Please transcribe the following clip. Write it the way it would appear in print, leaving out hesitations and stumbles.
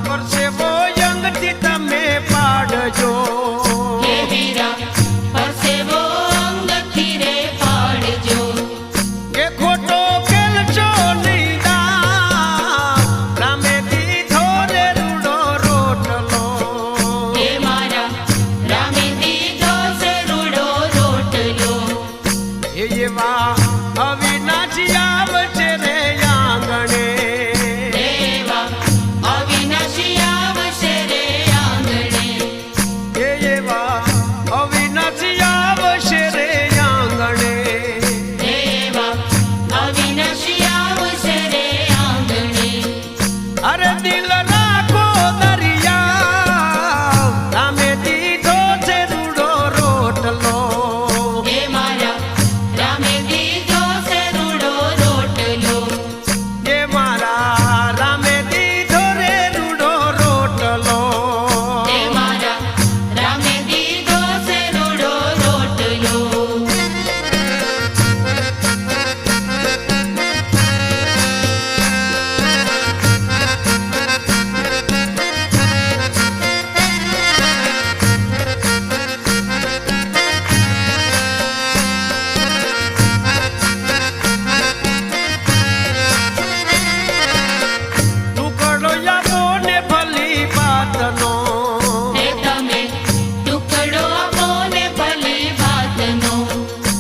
પરસેવો અંગથી તમે પાડજો હે વીરા પરસેવો અંગથી રે પાડજો કે ખોટો કેલચો લીધા રામે દીધો રે રૂડો રોટલો હે મારા રામે દીધો છે રૂડો રોટલો એવા અવિનાશી આવશે રે આંગણે દેવા અવિનાશી આવશે રે આંગણે એવા અવિનાશી આવશે રે આંગણે દેવા અવિનાશી આવશે રે આંગણે અરે દિલ